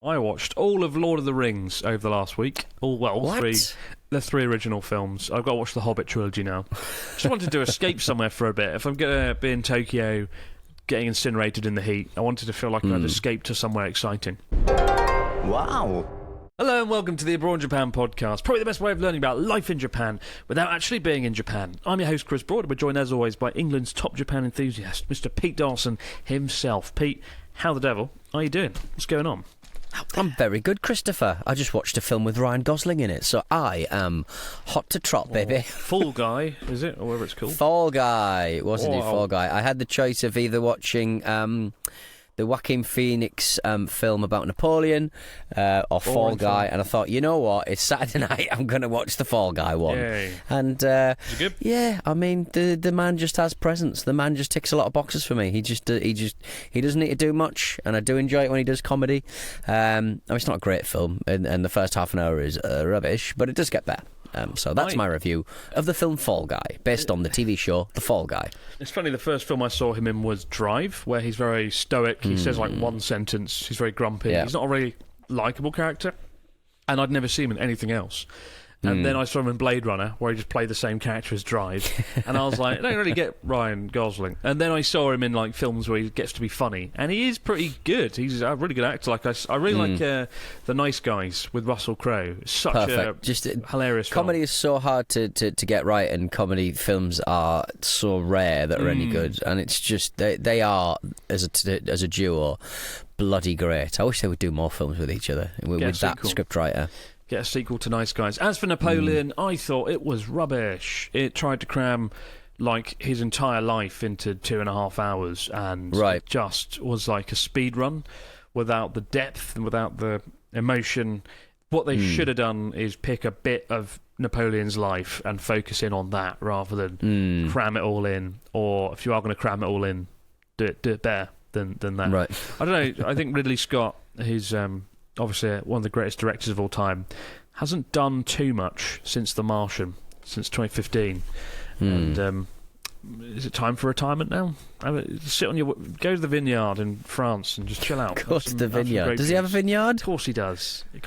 I watched all of Lord of the Rings over the last week. The three original films. I've got to watch the Hobbit trilogy now. Just wanted to escape somewhere for a bit. If I'm going to be in Tokyo getting incinerated in the heat, I wanted to feel like I'd escaped to somewhere exciting. Wow. Hello and welcome to the Abroad in Japan podcast. Probably the best way of learning about life in Japan without actually being in Japan. I'm your host, Chris Broad. We're joined as always by England's top Japan enthusiast, Mr. Pete Dawson himself. Pete, how the devil are you doing? What's going on? I'm very good, Christopher. I just watched a film with Ryan Gosling in it, so I am hot to trot, baby. Fall Guy, is it? Or whatever it's called. Fall Guy. It was indeed Fall Guy. I had the choice of either watching the Joaquin Phoenix film about Napoleon or Fall Guy, and I thought, you know what, it's Saturday night, I'm going to watch the Fall Guy one. Yay. And Is it good? yeah, I mean, the man just has presence. The man just ticks a lot of boxes for me. He doesn't need to do much, and I do enjoy it when he does comedy. I mean, it's not a great film, and the first half an hour is rubbish, but it does get better. So that's my review of the film Fall Guy, based on the TV show The Fall Guy. It's funny, the first film I saw him in was Drive, where he's very stoic. He says like one sentence. He's very grumpy. Yeah. He's not a really likeable character, and I'd never seen him in anything else. And then I saw him in Blade Runner, where he just played the same character as Drive. And I was like, I don't really get Ryan Gosling. And then I saw him in like films where he gets to be funny. And he is pretty good. He's a really good actor. Like I really like The Nice Guys with Russell Crowe. Such Perfect. a hilarious film. Comedy is so hard to get right, and comedy films are so rare that are any good. And it's just, they are, as a duo, bloody great. I wish they would do more films with each other, with that scriptwriter. Get a sequel to Nice Guys. As for Napoleon, I thought it was rubbish. It tried to cram like his entire life into 2.5 hours, and it just was like a speed run without the depth and without the emotion. What they should have done is pick a bit of Napoleon's life and focus in on that rather than cram it all in. Or if you are going to cram it all in, do it better than that. Right. I don't know. I think Ridley Scott, who's obviously one of the greatest directors of all time, hasn't done too much since The Martian, since 2015. And is it time for retirement now? Go to the vineyard in France and just chill out. Of course, the vineyard. Does he have a vineyard? Of course he does. So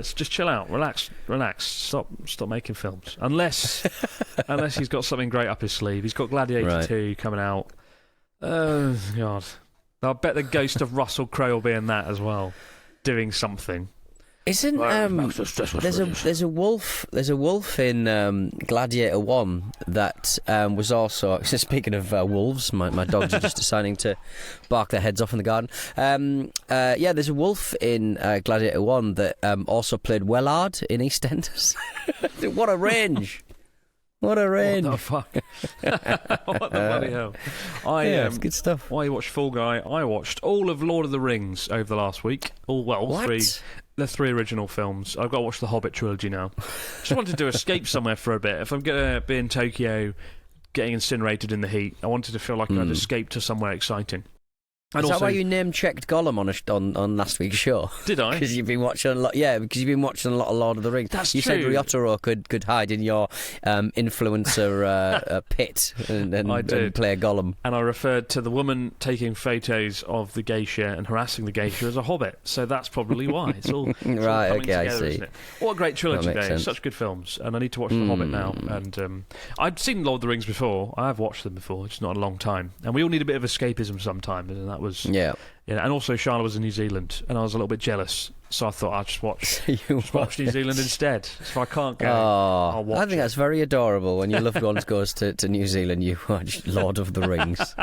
just chill out, relax. Stop making films. Unless he's got something great up his sleeve. He's got Gladiator 2 coming out. Oh God. I bet the ghost of Russell Crowe will be in that as well, doing something. Isn't there's a wolf in Gladiator 1 that was also, speaking of wolves, my dogs are just deciding to bark their heads off in the garden. There's a wolf in Gladiator 1 that also played Wellard in EastEnders. What a range! What a range! What the fuck? What the bloody hell? It's good stuff. While you watched Fall Guy, I watched all of Lord of the Rings over the last week. The three original films. I've got to watch the Hobbit trilogy now. Just wanted to escape somewhere for a bit. If I'm going to be in Tokyo getting incinerated in the heat, I wanted to feel like I'd escaped to somewhere exciting. And Is that why you name-checked Gollum on last week's show? Did I? Because you've been watching a lot. Yeah, because you've been watching a lot of Lord of the Rings. That's you true. said Ryotaro could hide in your influencer pit and play a Gollum. And I referred to the woman taking photos of the geisha and harassing the geisha as a hobbit. So that's probably why. It's all right. All Okay, together, I see. Isn't it? What a great trilogy, though. Sense. Such good films. And I need to watch the Hobbit now. And I'd seen Lord of the Rings before. I have watched them before. It's not a long time. And we all need a bit of escapism sometimes. And that was... Yeah. Yeah, and also Charlotte was in New Zealand, and I was a little bit jealous, so I thought I'd just watch New Zealand instead. So if I can't go, I'll watch I think that's very adorable when your loved ones goes to New Zealand, you watch Lord of the Rings.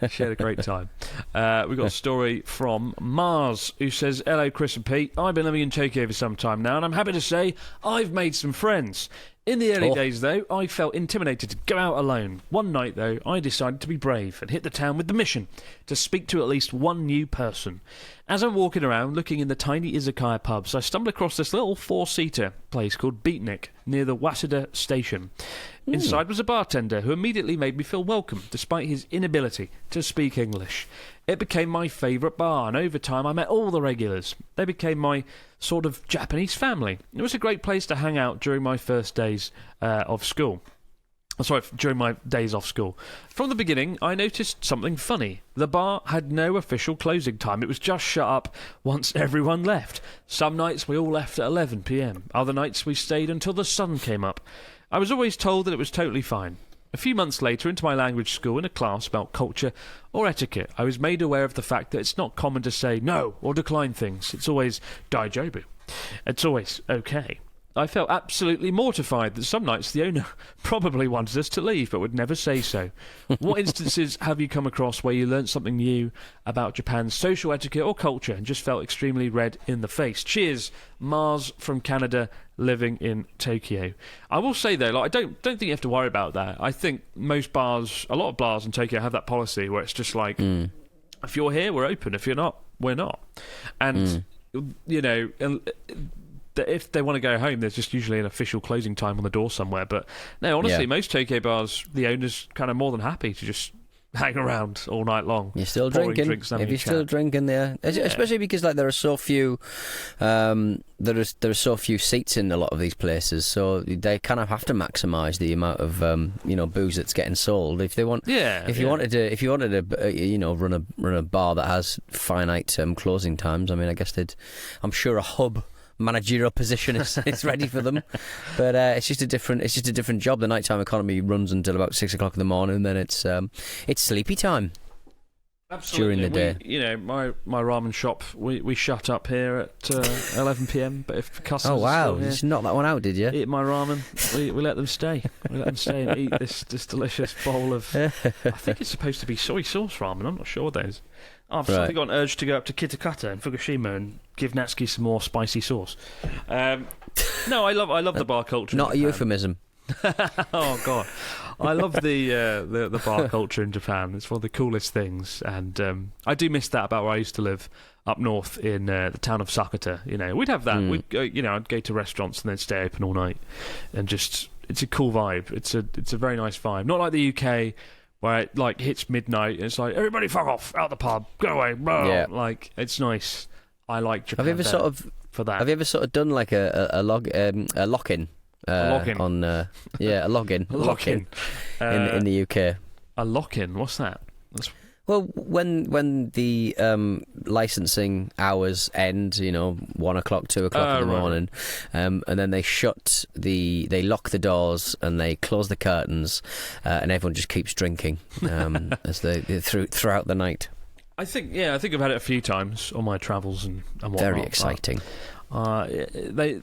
She had a great time. We got a story from Mars, who says, "Hello, Chris and Pete. I've been living in Tokyo for some time now, and I'm happy to say I've made some friends. In the early days, though, I felt intimidated to go out alone. One night, though, I decided to be brave and hit the town with the mission to speak to at least one new person. As I'm walking around looking in the tiny izakaya pubs, I stumbled across this little 4-seater place called Beatnik near the Waseda station. Inside was a bartender who immediately made me feel welcome, despite his inability to speak English. It became my favourite bar, and over time I met all the regulars. They became my sort of Japanese family. It was a great place to hang out during my first days of school. Sorry, during my days off school. From the beginning, I noticed something funny. The bar had no official closing time. It was just shut up once everyone left. Some nights we all left at 11 p.m. Other nights we stayed until the sun came up. I was always told that it was totally fine. A few months later, into my language school, in a class about culture or etiquette, I was made aware of the fact that it's not common to say no or decline things. It's always Driveable. It's always okay. I felt absolutely mortified that some nights the owner probably wanted us to leave but would never say so. What instances have you come across where you learnt something new about Japan's social etiquette or culture and just felt extremely red in the face? Cheers, Mars from Canada, living in Tokyo. I will say though, I don't think you have to worry about that. I think most bars, a lot of bars in Tokyo have that policy where it's just like, if you're here, we're open. If you're not, we're not. And you know. If they want to go home, there's just usually an official closing time on the door somewhere. But no, honestly, most Tokyo bars, the owner's kind of more than happy to just hang around all night long. You're still drinking. If you're still drinking there, especially because like there are so few, there are so few seats in a lot of these places, so they kind of have to maximise the amount of booze that's getting sold. If they want, if you wanted to, run a bar that has finite closing times, I mean, I guess I'm sure a hub managerial position is ready for them, but it's just a different job. The nighttime economy runs until about 6 o'clock in the morning, and then it's sleepy time. Absolutely. During the day. My ramen shop, we shut up here at 11 p.m. But if customers, oh wow, you just knocked that one out, did you? Eat my ramen. We let them stay. We let them stay and eat this delicious bowl of. I think it's supposed to be soy sauce ramen. I'm not sure what that is. I've suddenly got an urge to go up to Kitakata in Fukushima and give Natsuki some more spicy sauce. No, I love the bar culture. Not a euphemism. Oh God, I love the bar culture in Japan. It's one of the coolest things, and I do miss that about where I used to live up north in the town of Sakata. We'd have that. We'd go, I'd go to restaurants and then stay open all night, and just it's a cool vibe. It's a very nice vibe. Not like the UK. Where it like hits midnight, and it's like everybody fuck off out the pub, go away. Blah. Yeah, like it's nice. I like Japan. Have you ever for that? Have you ever done like a lock-in? A lock-in. On a login. Lock-in in the UK. A lock-in. What's that? Well, when the licensing hours end, 1 o'clock, 2 o'clock in the morning, and then they lock the doors and they close the curtains, and everyone just keeps drinking as they throughout the night. I think I've had it a few times on my travels and whatnot. Very exciting. They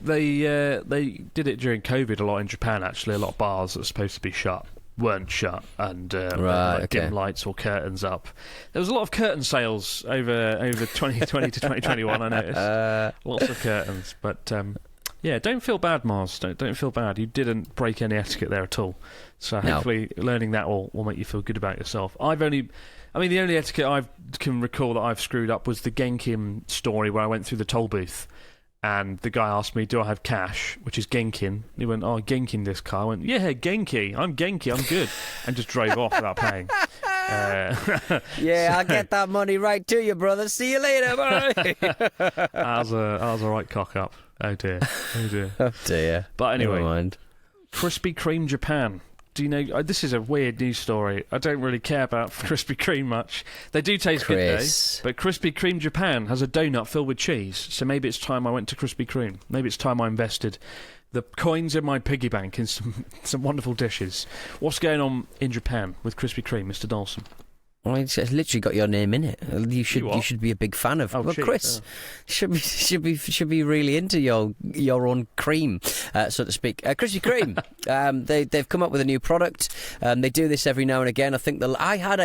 did it during COVID a lot in Japan. Actually, a lot of bars that were supposed to be shut weren't shut, and dim lights or curtains up. There was a lot of curtain sales over 2020 to 2021. I noticed lots of curtains, but don't feel bad, Mars. Don't feel bad. You didn't break any etiquette there at all. So hopefully, learning that will make you feel good about yourself. The only etiquette I can recall that I've screwed up was the Genkin story where I went through the toll booth. And the guy asked me, do I have cash? Which is Genkin. He went, oh, Genkin this car. I went, yeah, Genki. I'm Genki. I'm good. And just drove off without paying. I'll get that money right to you, brother. See you later. Bye. I was a right cock up. Oh, dear. Oh, dear. But anyway, never mind. Krispy Kreme Japan. Do you know, this is a weird news story. I don't really care about Krispy Kreme much. They do taste good, though. But Krispy Kreme Japan has a donut filled with cheese. So maybe it's time I went to Krispy Kreme. Maybe it's time I invested the coins in my piggy bank in some wonderful dishes. What's going on in Japan with Krispy Kreme, Mr. Dawson? Well, it's literally got your name in it. You should be a big fan of. Chris should be really into your own cream, so to speak. Krispy Kreme. They've come up with a new product. They do this every now and again. I think I had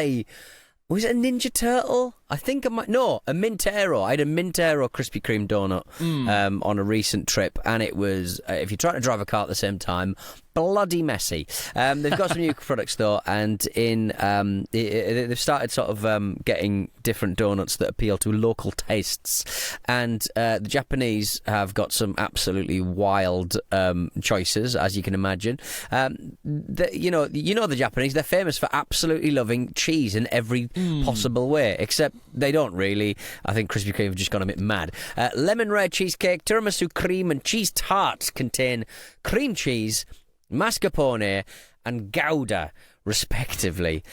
was it a Ninja Turtle? I think a Mintero. I had a Mintero Krispy Kreme donut on a recent trip, and it was, if you're trying to drive a car at the same time, bloody messy. They've got some new products though, and they've started sort of getting different donuts that appeal to local tastes, and the Japanese have got some absolutely wild choices, as you can imagine. The Japanese, they're famous for absolutely loving cheese in every possible way, except they don't really. I think Krispy Kreme have just gone a bit mad. Lemon rare cheesecake, tiramisu cream and cheese tarts contain cream cheese, mascarpone and Gouda, respectively.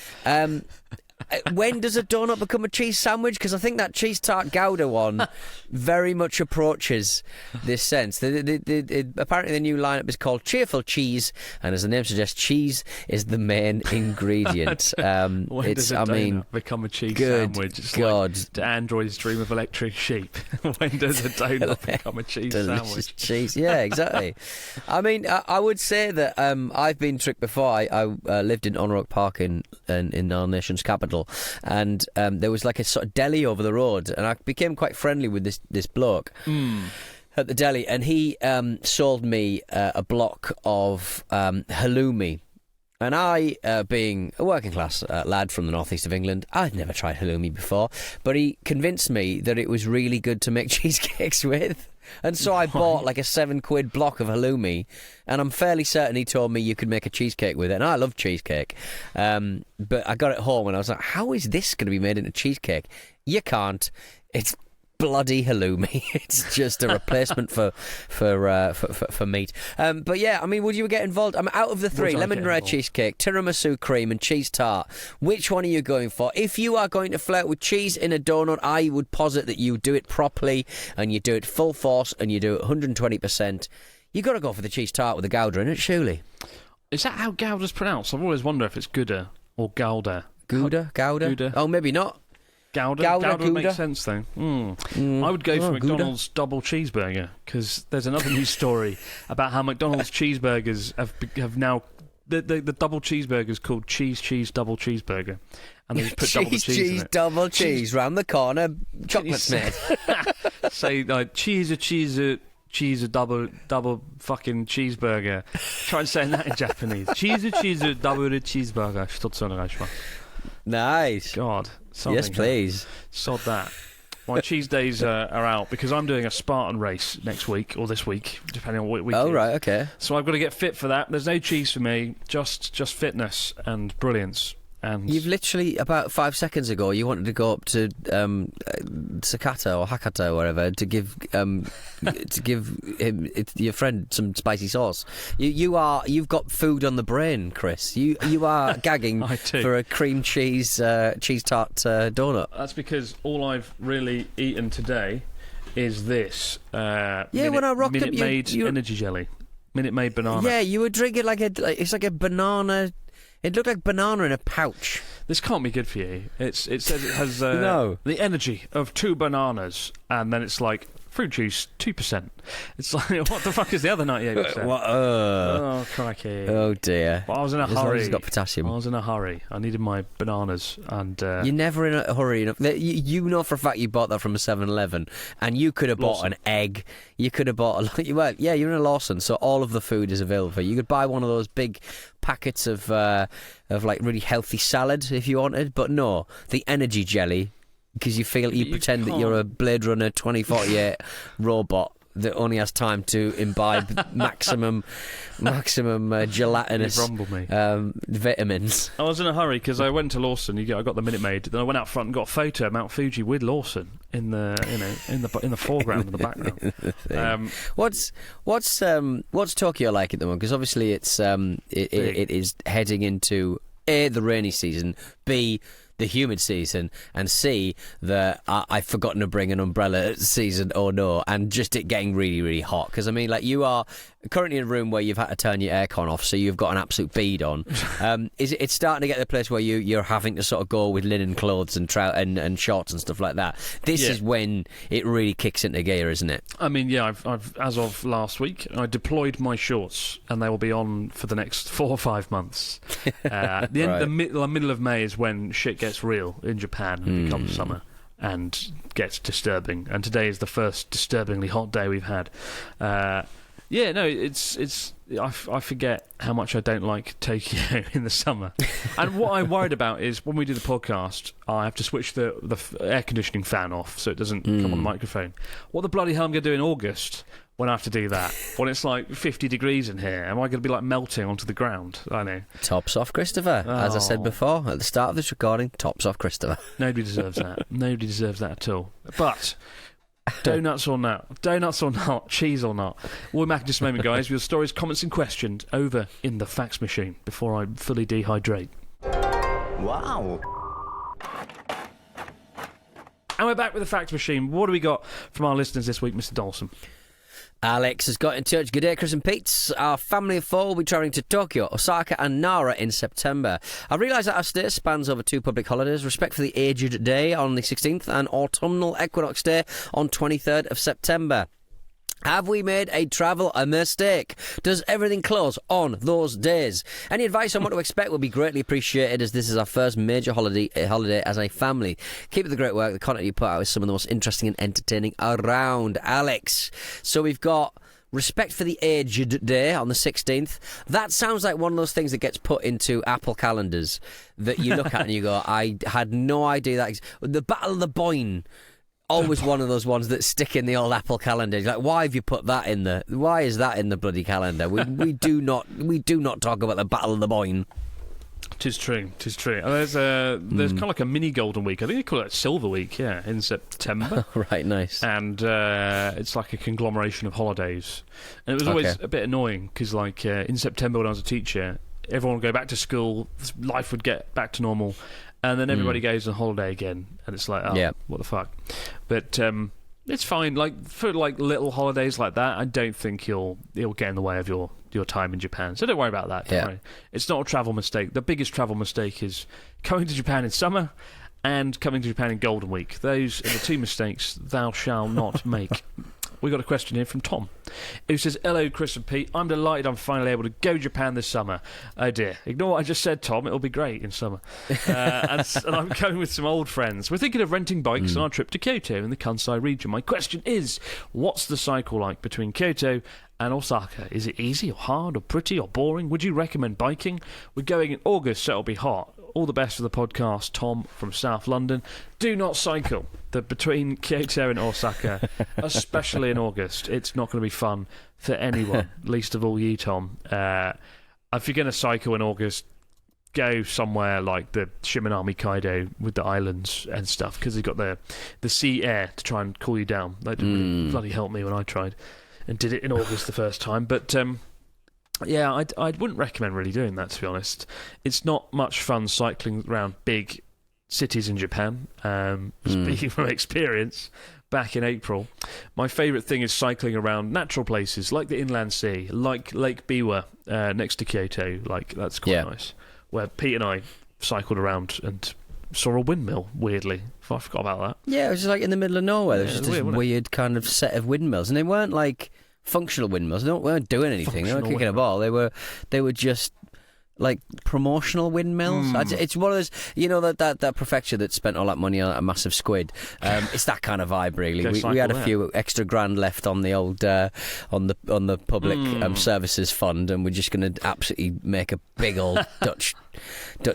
When does a donut become a cheese sandwich? Because I think that cheese tart Gouda one very much approaches this sense. Apparently the new lineup is called Cheerful Cheese, and as the name suggests, cheese is the main ingredient. When does a donut become a cheese sandwich? It's God. Like the android's dream of electric sheep. When does a donut become a cheese Delicious sandwich? cheese, yeah, exactly. I mean, I would say that I've been tricked before. I lived in Onrock Park in our nation's capital, and there was like a sort of deli over the road, and I became quite friendly with this bloke at the deli, and he sold me a block of halloumi. And I, being a working class lad from the northeast of England, I'd never tried halloumi before, but he convinced me that it was really good to make cheesecakes with. And so I bought like a £7 block of halloumi, and I'm fairly certain he told me you could make a cheesecake with it. And I love cheesecake, but I got it home and I was like, how is this going to be made into cheesecake? You can't. It's bloody halloumi. It's just a replacement for meat. But yeah, I mean, would you get involved? I'm out of the three: lemon meringue cheesecake, tiramisu cream, and cheese tart. Which one are you going for? If you are going to flirt with cheese in a donut, I would posit that you do it properly and you do it full force and you do it 120%. You got to go for the cheese tart with the Gouda in it, surely. Is that how Gouda's pronounced? I've always wondered if it's Gouda or Gouda. Gouda? Gouda? Oh, maybe not. Gouda would make sense, though. I would go for McDonald's double cheeseburger, because there's another news story about how McDonald's cheeseburgers have now... The double cheeseburger is called cheese double cheeseburger. And they just put double cheese in it. Double cheese, round the corner, chocolate's made. Say, like, cheese double fucking cheeseburger. Try and say that in Japanese. Cheese double cheeseburger. 一つお願いします. Nice. God. Yes, please. Sod that. My cheese days are out because I'm doing a Spartan race next week, or this week, depending on what week. Oh, right, okay. So I've got to get fit for that. There's no cheese for me, just fitness and brilliance. And you've literally, about 5 seconds ago, you wanted to go up to Sakata or Hakata or whatever to give your friend some spicy sauce. You've got food on the brain, Chris. You are gagging for a cream cheese tart donut. That's because all I've really eaten today is this. When I rocked Minute up, Maid energy jelly, Minute Maid banana. Yeah, you were drinking it's like a banana. It looked like banana in a pouch. This can't be good for you. It says it has No. the energy of 2 bananas, and then it's like fruit juice 2%. It's like, what the fuck is the other 98%? What? Oh, crikey. Oh dear. But I was in a As long hurry. as it's got potassium. I was in a hurry. I needed my bananas, and you're never in a hurry enough. You know for a fact you bought that from a 7-Eleven, and you could have bought an egg. You could have bought well, yeah, you're in a Lawson, so all of the food is available for you. You could buy one of those big packets of like really healthy salad if you wanted, but no, the energy jelly, because you pretend that you're a Blade Runner 2048 robot that only has time to imbibe maximum gelatinous vitamins. I was in a hurry because I went to Lawson. I got the Minute Maid. Then I went out front and got a photo of Mount Fuji with Lawson in the in the foreground and the background. What's Tokyo like at the moment? Because obviously it is heading into A, the rainy season, B, the humid season, and C, the I've forgotten to bring an umbrella season, or no, and just it getting really, really hot. Because I mean, like, you are currently in a room where you've had to turn your aircon off, so you've got an absolute bead on. It's starting to get to the place where you're having to sort of go with linen clothes and and shorts and stuff like that. This is when it really kicks into gear, isn't it? I mean, yeah, I've as of last week, I deployed my shorts, and they will be on for the next 4 or 5 months. The middle of May is when shit gets real in Japan and becomes summer and gets disturbing. And today is the first disturbingly hot day we've had. I forget how much I don't like Tokyo in the summer. And what I'm worried about is when we do the podcast, I have to switch the air conditioning fan off so it doesn't come on the microphone. What the bloody hell am I going to do in August when I have to do that? When it's like 50 degrees in here? Am I going to be like melting onto the ground? I know. Tops off, Christopher. As I said before at the start of this recording, tops off, Christopher. Nobody deserves that. Nobody deserves that at all. But Donuts or not? Donuts or not? Cheese or not? We'll be back in just a moment, guys, with your stories, comments and questions over in the fax machine before I fully dehydrate. Wow. And we're back with the fax machine. What do we got from our listeners this week, Mr. Dawson? Alex has got in touch. Good day, Chris and Pete. Our family of four will be travelling to Tokyo, Osaka and Nara in September. I realise that our stay spans over 2 public holidays, Respect for the Aged Day on the 16th and Autumnal Equinox Day on 23rd of September. Have we made a travel a mistake? Does everything close on those days? Any advice on what to expect will be greatly appreciated, as this is our first major holiday as a family. Keep up the great work. The content you put out is some of the most interesting and entertaining around, Alex. So we've got Respect for the Aged Day on the 16th. That sounds like one of those things that gets put into Apple calendars that you look at and you go, I had no idea that. The Battle of the Boyne. Always one of those ones that stick in the old Apple calendar. Like, why have you put that in the? Why is that in the bloody calendar? We do not talk about the Battle of the Boyne. Tis true. And there's kind of like a mini Golden Week. I think they call it Silver Week. Yeah, in September. Right, nice. And it's like a conglomeration of holidays. And it was always a bit annoying because, like, in September when I was a teacher, everyone would go back to school, life would get back to normal. And then everybody goes on holiday again, and it's like, what the fuck? But it's fine. Like for like little holidays like that, I don't think it'll get in the way of your time in Japan. So don't worry about that. Don't worry. It's not a travel mistake. The biggest travel mistake is coming to Japan in summer and coming to Japan in Golden Week. Those are the 2 mistakes thou shalt not make. We got a question here from Tom, who says, "Hello, Chris and Pete. I'm delighted I'm finally able to go to Japan this summer." Oh dear, ignore what I just said, Tom. It'll be great in summer. And I'm going with some old friends. We're thinking of renting bikes on our trip to Kyoto in the Kansai region. My question is, what's the cycle like between Kyoto and Osaka? Is it easy or hard or pretty or boring? Would you recommend biking? We're going in August, so it'll be hot. All the best for the podcast, Tom from South London. Do not cycle between Kyoto and Osaka, especially in August. It's not going to be fun for anyone, least of all you, Tom. If you're going to cycle in August, go somewhere like the Shimanami Kaido with the islands and stuff, because they've got the sea air to try and cool you down. That didn't really bloody help me when I tried and did it in August the first time. But yeah, I wouldn't recommend really doing that, to be honest. It's not much fun cycling around big cities in Japan. Speaking from experience, back in April, my favourite thing is cycling around natural places like the Inland Sea, like Lake Biwa next to Kyoto. Like, that's quite nice. Where Pete and I cycled around and saw a windmill, weirdly. I forgot about that. Yeah, it was just like in the middle of nowhere. There was just this weird kind of set of windmills, and they weren't like functional windmills. They weren't doing anything. They weren't kicking a ball. They were just like promotional windmills. It's one of those, you know, that prefecture that spent all that money on a massive squid. It's that kind of vibe, really. We had a few extra grand left on the old on the public services fund, and we're just going to absolutely make a big old Dutch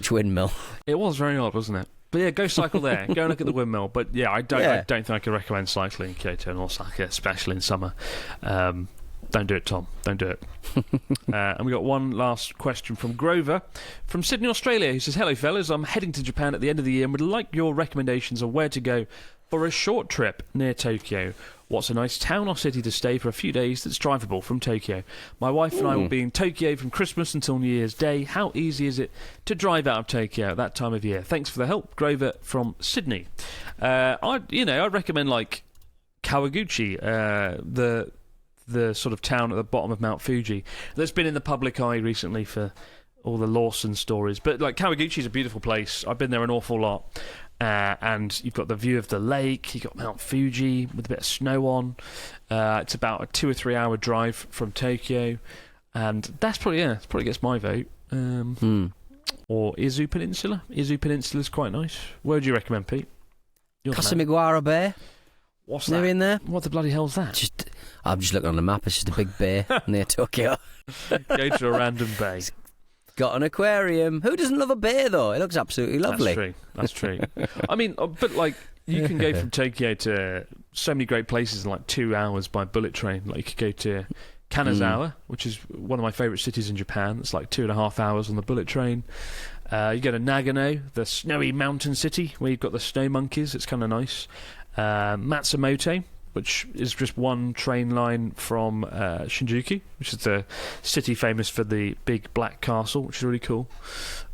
windmill. It was very odd, wasn't it? But yeah, go cycle there. Go and look at the windmill. But yeah, I don't think I can recommend cycling in Kyoto and Osaka, especially in summer. Don't do it, Tom. Don't do it. And we got one last question from Grover from Sydney, Australia, who says, "Hello, fellas. I'm heading to Japan at the end of the year and would like your recommendations on where to go for a short trip near Tokyo. What's a nice town or city to stay for a few days that's drivable from Tokyo? My wife and I will be in Tokyo from Christmas until New Year's Day. How easy is it to drive out of Tokyo at that time of year? Thanks for the help, Grover from Sydney." I'd recommend like Kawaguchi, the sort of town at the bottom of Mount Fuji that's been in the public eye recently for all the Lawson stories. But like Kawaguchi is a beautiful place. I've been there an awful lot. And you've got the view of the lake, you've got Mount Fuji with a bit of snow on. It's about a 2 or 3 hour drive from Tokyo, and that's probably gets my vote. Or Izu Peninsula. Izu Peninsula is quite nice. Where would you recommend, Pete? Kasamigawa Bay. What's that? In there? What the bloody hell's that? I'm just looking on the map. It's just a big bay near Tokyo. Go to a random bay. Got an aquarium. Who doesn't love a bay, though? It looks absolutely lovely. That's true. I mean, but like, you can go from Tokyo to so many great places in like 2 hours by bullet train. Like, you could go to Kanazawa, which is one of my favourite cities in Japan. It's like 2.5 hours on the bullet train. You go to Nagano, the snowy mountain city, where you've got the snow monkeys. It's kind of nice. Matsumoto, which is just one train line from Shinjuku, which is the city famous for the big black castle, which is really cool.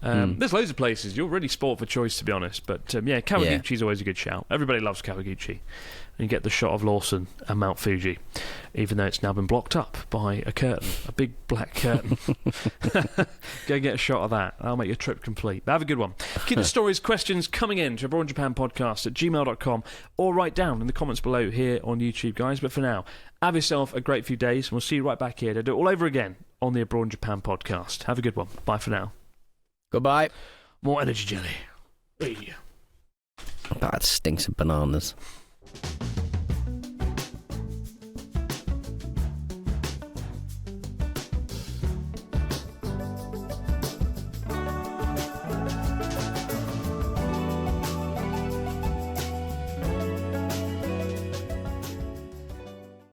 There's loads of places. You're really sport for choice, to be honest. But Kawaguchi is always a good shout. Everybody loves Kawaguchi. And you get the shot of Lawson and Mount Fuji, even though it's now been blocked up by a curtain, a big black curtain. Go get a shot of that. That'll make your trip complete. But have a good one. Keep the stories, questions coming in to abroadinjapanpodcast@gmail.com or write down in the comments below here on YouTube, guys. But for now, have yourself a great few days, and we'll see you right back here to do it all over again on the Abroad in Japan podcast. Have a good one. Bye for now. Goodbye. More energy jelly. Hey. That stinks of bananas.